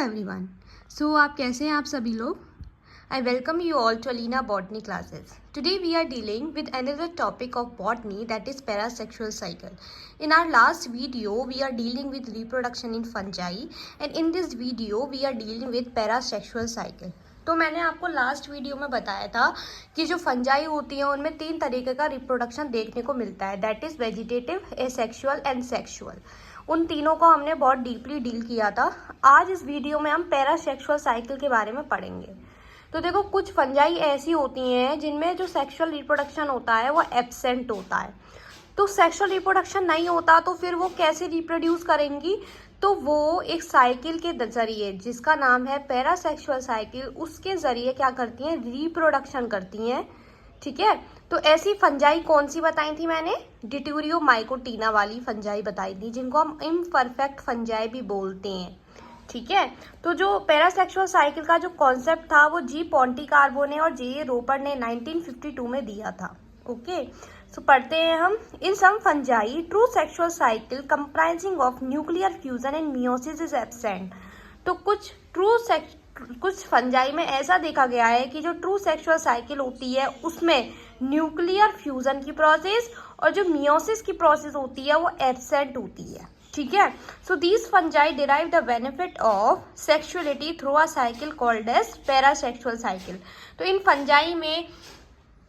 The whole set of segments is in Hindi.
एवरीवन। सो आप कैसे हैं आप सभी लोग? I welcome you all to Alina Botany classes. Today we are dealing with another topic of botany, that is parasexual cycle. In our last video we are dealing with reproduction in fungi, and in this video we are dealing with parasexual cycle. तो मैंने आपको लास्ट वीडियो में बताया था कि जो फंजाई होती हैं उनमें 3 तरीके का रिप्रोडक्शन देखने को मिलता है, that is vegetative, asexual and sexual. उन तीनों को हमने बहुत डीपली डील किया था। आज इस वीडियो में हम पैरासेक्सुअल साइकिल के बारे में पढ़ेंगे। तो देखो, कुछ फंजाई ऐसी होती हैं जिनमें जो सेक्सुअल रिप्रोडक्शन होता है वो एब्सेंट होता है। तो सेक्सुअल रिप्रोडक्शन नहीं होता तो फिर वो कैसे रिप्रोड्यूस करेंगी? तो वो एक साइकिल के जरिए, जिसका नाम है पैरासेक्सुअल साइकिल, उसके जरिए क्या करती हैं? रिप्रोडक्शन करती हैं। ठीक है, तो ऐसी फंजाई कौन सी बताई थी मैंने? डिट्यूरियोमाइकोटीना वाली फंजाई बताई थी, जिनको हम इम्परफेक्ट फंजाई भी बोलते हैं। ठीक है, तो जो पैरासेक्सुअल साइकिल का जो कॉन्सेप्ट था वो जी पॉन्टिकार्बो ने और जे रोपर ने 1952 में दिया था। ओके, सो पढ़ते हैं हम। In some fungi true sexual cycle comprising of nuclear fusion and meiosis is absent. तो कुछ फंजाई में ऐसा देखा गया है कि जो ट्रू सेक्सुअल साइकिल होती है उसमें न्यूक्लियर फ्यूजन की प्रोसेस और जो मियोसिस की प्रोसेस होती है वो एब्सेंट होती है। ठीक है, so these fungi derive the benefit of sexuality through a cycle called as parasexual cycle. तो इन फंजाई में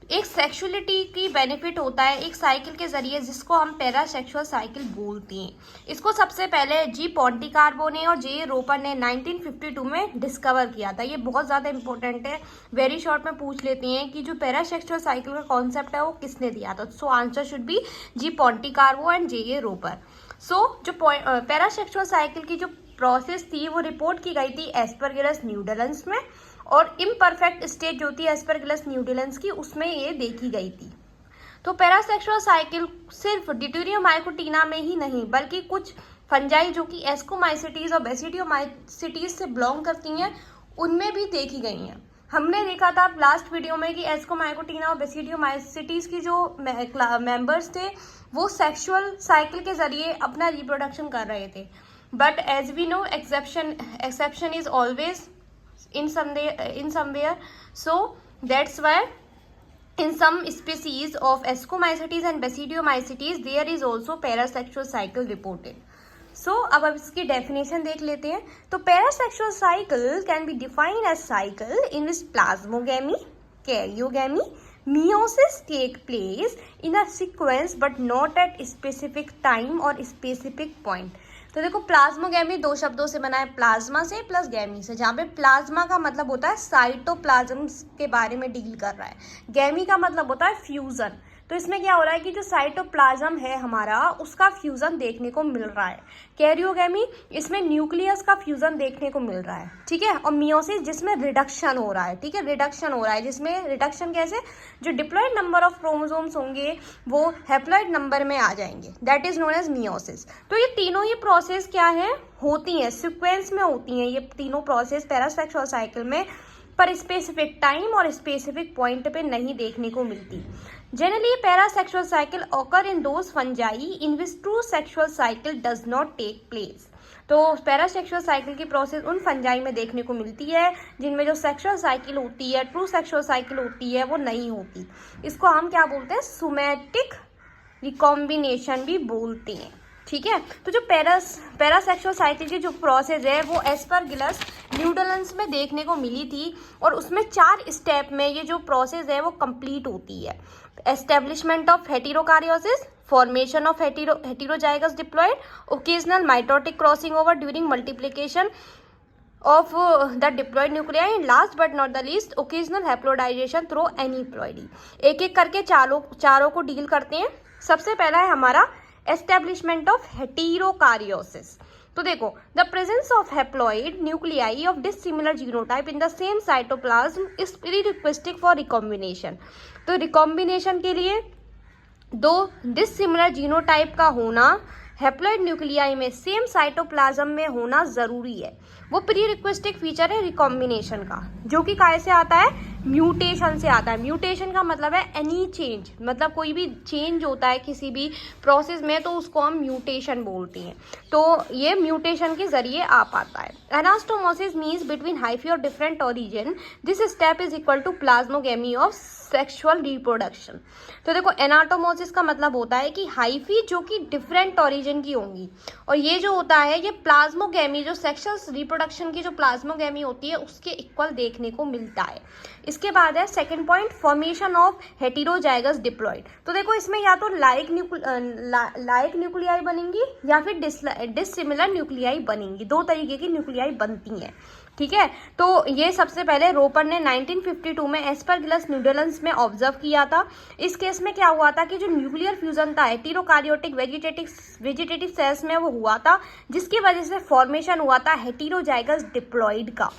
एक सेक्सुअलिटी की बेनिफिट होता है एक साइकिल के जरिए, जिसको हम पैरासेक्सुअल साइकिल बोलते हैं। इसको सबसे पहले जी पॉन्टिकार्बो ने और जे रोपर ने 1952 में डिस्कवर किया था। ये बहुत ज़्यादा इंपॉर्टेंट है, वेरी शॉर्ट में पूछ लेते हैं कि जो पैरासेक्सुअल साइकिल का कॉन्सेप्ट है वो किसने दिया था। So answer should be G Pontecorvo and J Roper. So जो पैरासेक्सुअल साइकिल की जो प्रोसेस थी वो रिपोर्ट की गई थी एस्परगिलस न्यूडेलेंस में, और इम्परफेक्ट स्टेज जो थी एस्परगिलस न्यूडेलेंस की, उसमें ये देखी गई थी। तो पैरासेक्सुअल साइकिल सिर्फ डिट्यूरियोमाइकोटीना में ही नहीं, बल्कि कुछ फंजाई जो कि एस्कोमाइसिटीज और बेसिडियोमाइसिटीज से बिलोंग करती हैं उनमें भी देखी गई हैं। हमने देखा था लास्ट वीडियो में कि एस्कोमाइकोटीना और बेसिडियोमाइसिटीज की जो मेंबर्स थे वो सेक्सुअल साइकिल के जरिए अपना रिप्रोडक्शन कर रहे थे, but as we know exception is always in somewhere, so that's why in some species of Ascomycetes and Basidiomycetes there is also parasexual cycle reported. So अब इसकी definition देख लेते हैं। तो parasexual cycle can be defined as cycle in which plasmogamy, karyogamy, meiosis take place in a sequence but not at specific time or specific point. तो देखो, प्लाज्मोगैमी 2 शब्दों से बना है, प्लाज्मा से प्लस गैमी से, जहाँ पे प्लाज्मा का मतलब होता है साइटोप्लाज्म के बारे में डील कर रहा है, गैमी का मतलब होता है फ्यूजन। तो इसमें क्या हो रहा है कि जो साइटोप्लाज्म है हमारा उसका फ्यूजन देखने को मिल रहा है। कैरियोगैमी, इसमें न्यूक्लियस का फ्यूजन देखने को मिल रहा है। ठीक है, और मियोसिस जिसमें रिडक्शन हो रहा है। ठीक है, रिडक्शन हो रहा है, जिसमें रिडक्शन कैसे? जो डिप्लॉयड नंबर ऑफ क्रोमोसोम्स होंगे वो हैप्लॉयड नंबर में आ जाएंगे, that is known as meiosis. तो ये तीनों ही प्रोसेस क्या है? होती हैं, सिक्वेंस में होती हैं ये तीनों प्रोसेस पैरासेक्सुअल साइकिल में, पर स्पेसिफिक टाइम और स्पेसिफिक पॉइंट पे नहीं देखने को मिलती। Generally, parasexual cycle occur in those fungi in which true sexual cycle does not take place. तो पैरासेक्सुअल साइकिल की प्रोसेस उन फंजाई में देखने को मिलती है जिनमें जो सेक्सुअल साइकिल होती है, ट्रू सेक्सुअल साइकिल होती है, वो नहीं होती। इसको हम क्या बोलते हैं? सोमैटिक रिकॉम्बिनेशन भी बोलते हैं। ठीक है, तो जो पैरासेक्सुअल साइकिल की जो प्रोसेस है वो एस्परगिलस न्यूडेलेंस में देखने को मिली थी, और उसमें 4 स्टेप में ये जो प्रोसेस है वो कंप्लीट होती है। Establishment of heterokaryosis, formation of heterozygous diploid, occasional mitotic crossing over during multiplication of the diploid nuclei, and last but not the least occasional haplodization through aneuploidy। एक एक करके चारों को डील करते हैं। सबसे पहला है हमारा एस्टेब्लिशमेंट ऑफ हेटेरोकारियोसिस। तो देखो, the presence of haploid nuclei of dissimilar genotype in the same cytoplasm is prerequisite for recombination. तो रिकॉम्बिनेशन के लिए 2 डिसिमिलर जीनोटाइप का होना हैप्लॉइड न्यूक्लियाई में सेम साइटोप्लाज्म में होना जरूरी है। वो प्री रिक्वेस्टिक फीचर है रिकॉम्बिनेशन का, जो कि काहे से आता है? म्यूटेशन से आता है। म्यूटेशन का मतलब है एनी चेंज, मतलब कोई भी चेंज होता है किसी भी प्रोसेस में तो उसको हम म्यूटेशन बोलते हैं। तो ये म्यूटेशन के जरिए आ पाता है। एनास्टोमोसिस मीन्स बिटवीन हाइफी और different origin, this step is equal to plasmogamy of sexual reproduction. तो देखो एनाटोमोसिस का मतलब होता है कि हाइफी जो कि डिफरेंट ओरिजिन की होंगी, और ये जो होता है ये प्लाज्मोगेमी जो सेक्सुअल रिप्रोडक्शन की जो प्लाज्मोगेमी होती है उसके इक्वल देखने को मिलता है। इसके बाद है second point, formation of heterozygous diploid. तो देखो इसमें या तो लाइक न्यूक्लियाई बनेंगी या फिर डिसिमिलर न्यूक्लियाई बनेंगी, दो तरीके की न्यूक्लियाई बनती हैं, ठीक है। तो ये सबसे पहले रोपर ने 1952 में एस्परगिलस न्यूडेलेंस में ऑब्जर्व किया था। इस केस में क्या हुआ था कि जो न्यूक्लियर फ्यूजन था हेटेरोकार्योटिक वेजिटेटिव सेल्स में वो हुआ था, जिसकी वजह से फॉर्मेशन हुआ था हेटेरोजाइगस डिप्लॉइड का।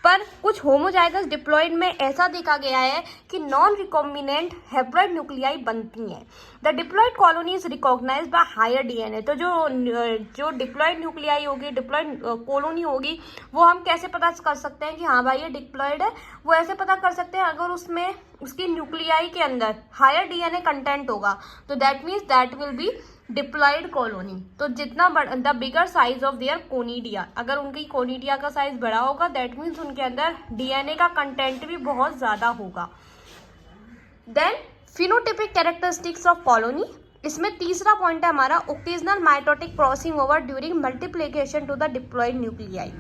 पर कुछ होमोजाइगस डिप्लॉइड में ऐसा देखा गया है कि नॉन रिकॉम्बिनेंट हैप्लॉइड न्यूक्लियाई बनती हैं। The diploid colony is recognised by higher DNA. तो जो डिप्लॉइड न्यूक्लियाई होगी, डिप्लॉइड कॉलोनी होगी, वो हम कैसे पता कर सकते हैं कि हाँ भाई ये डिप्लॉइड है? वो ऐसे पता कर सकते हैं अगर उसमें उसकी न्यूक्लियाई के अंदर हायर डीएनए कंटेंट होगा, तो that means that will be diploid colony. तो जितना the bigger size of their conidia, अगर उनकी कोनिडिया का साइज बड़ा होगा दैट मीन्स उनके अंदर डीएनए का कंटेंट भी बहुत ज्यादा होगा। Then phenotypic characteristics of colony, इसमें तीसरा पॉइंट है हमारा occasional mitotic crossing over during multiplication to the diploid nuclei.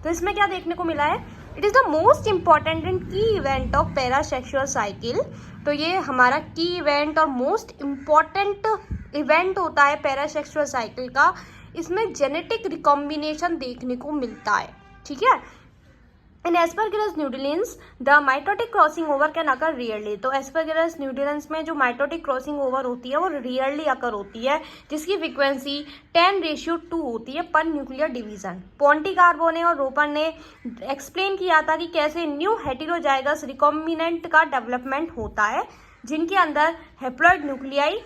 तो इसमें क्या देखने को मिला है? It is the most important and key event of parasexual cycle. तो ये हमारा की इवेंट और मोस्ट इंपॉर्टेंट इवेंट होता है पैरासेक्सुअल साइकिल का। इसमें जेनेटिक रिकॉम्बिनेशन देखने को मिलता है, ठीक है। In Aspergillus nidulans the mitotic crossing over can occur rarely. तो एस्परगिलस न्यूडेलेंस में जो माइटोटिक क्रॉसिंग ओवर होती है वो रियरली अकर होती है, जिसकी फ्रीक्वेंसी 10:2 होती है पर न्यूक्लियर डिवीजन। पोंटिकार्बोने और रोपर ने एक्सप्लेन किया था कि कैसे न्यू हेटेरोजाइगस रिकॉम्बिनेंट का डेवलपमेंट होता है, जिनके अंदर हैप्लॉइड न्यूक्लियाई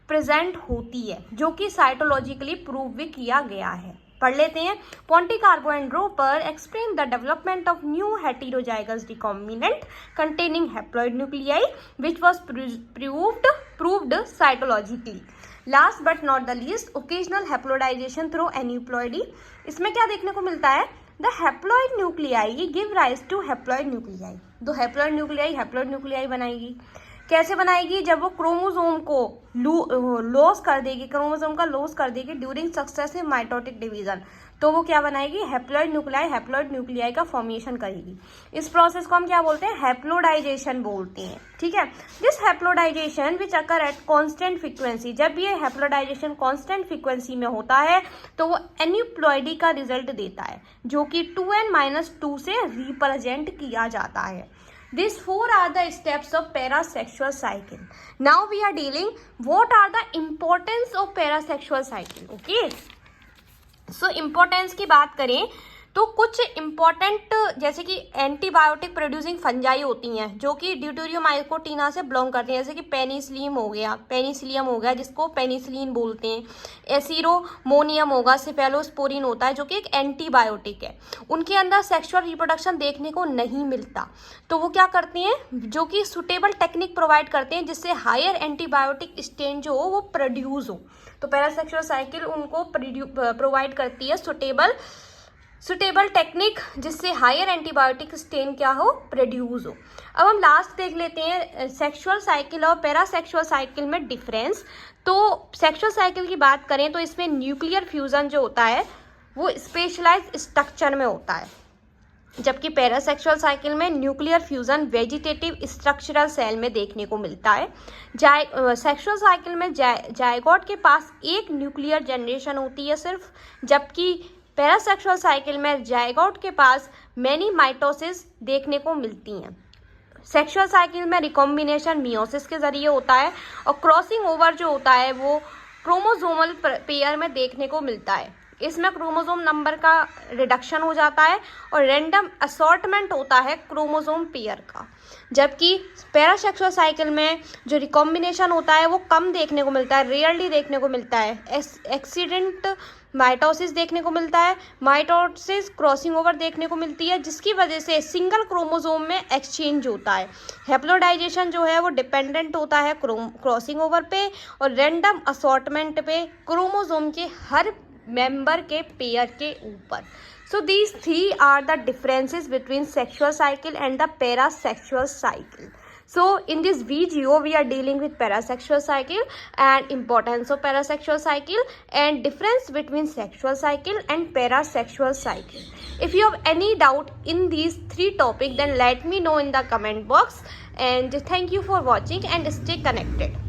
प्रेजेंट होती है, जो कि साइटोलॉजिकली प्रूव भी किया गया है। पढ़ लेते हैं। Pontecorvo and Roper explain the development of new heterozygous recombinant containing haploid nuclei which was proved cytologically. Last but not the least, occasional haploidisation through aneuploidy. इसमें क्या देखने को मिलता है? The haploid nuclei give rise to haploid nuclei. तो हैप्लॉइड न्यूक्लियाई बनाएगी। कैसे बनाएगी? जब वो क्रोमोसोम को लॉस कर देगी, क्रोमोसोम का लॉस कर देगी ड्यूरिंग सक्सेसिव माइटोटिक डिवीजन, तो वो क्या बनाएगी? हैप्लॉइड न्यूक्लियाई का फॉर्मेशन करेगी। इस प्रोसेस को हम क्या बोलते हैं? हैप्लोडाइजेशन बोलते हैं, ठीक है। This haploidisation which occur at constant frequency, जब ये हैप्लोडाइजेशन कांस्टेंट फ्रीक्वेंसी में होता है तो वो एन्यूप्लॉइडी का रिजल्ट देता है, जो कि 2n-2 से रिप्रेजेंट किया जाता है। These four are the steps of parasexual cycle. Now we are dealing what are the importance of parasexual cycle. Okay. So importance की बात करें तो कुछ इम्पॉर्टेंट जैसे कि एंटीबायोटिक प्रोड्यूसिंग फंजाई होती हैं जो कि ड्यूटेरियोमाइकोटिना से बिलोंग करती हैं, जैसे कि पेनिसिलियम हो गया जिसको पेनिसिलिन बोलते हैं, एसिरोमोनियम होगा, सिफेलोस्पोरिन होता है जो कि एक एंटीबायोटिक है। उनके अंदर सेक्सुअल रिप्रोडक्शन देखने को नहीं मिलता, तो वो क्या करते हैं? जो कि सुटेबल टेक्निक प्रोवाइड करते हैं जिससे हायर एंटीबायोटिक स्ट्रेन जो हो वो प्रोड्यूस हो। तो पैरासेक्सुअल साइकिल उनको प्रोवाइड करती है सुटेबल टेक्निक जिससे हायर एंटीबायोटिक स्ट्रेन क्या हो? प्रोड्यूस हो। अब हम लास्ट देख लेते हैं सेक्सुअल साइकिल और पैरासेक्सुअल साइकिल में डिफरेंस। तो सेक्सुअल साइकिल की बात करें तो इसमें न्यूक्लियर फ्यूजन जो होता है वो स्पेशलाइज्ड स्ट्रक्चर में होता है, जबकि पैरासेक्सुअल साइकिल में nuclear fusion vegetative structural cell में देखने को मिलता है। सेक्सुअल साइकिल में जायगोट के पास एक न्यूक्लियर जनरेशन होती है सिर्फ, जबकि पैरासेक्सुअल साइकिल में जायगोट के पास मैनी माइटोसिस देखने को मिलती हैं। सेक्सुअल साइकिल में रिकॉम्बिनेशन मियोसिस के जरिए होता है और क्रॉसिंग ओवर जो होता है वो क्रोमोसोमल पेयर में देखने को मिलता है। इसमें क्रोमोसोम नंबर का रिडक्शन हो जाता है और रैंडम असॉर्टमेंट होता है क्रोमोसोम पेयर का, जबकि पैरासेक्सुअल साइकिल में जो रिकॉम्बिनेशन होता है वो कम देखने को मिलता है, रेयरली देखने को मिलता है। एक्सीडेंट माइटोसिस देखने को मिलता है, माइटोसिस क्रॉसिंग ओवर देखने को मिलती है, जिसकी वजह से सिंगल क्रोमोसोम में एक्सचेंज होता है। हैप्लोडाइजेशन जो है वो डिपेंडेंट होता है क्रॉसिंग ओवर पे और रैंडम असॉर्टमेंट पे क्रोमोसोम के हर मेंबर के पेयर के ऊपर। So these three are the differences between sexual cycle and the parasexual cycle. So in this video we are dealing with parasexual cycle and importance of parasexual cycle and difference between sexual cycle and parasexual cycle. If you have any doubt in these three topics, then let me know in the comment box, and thank you for watching and stay connected.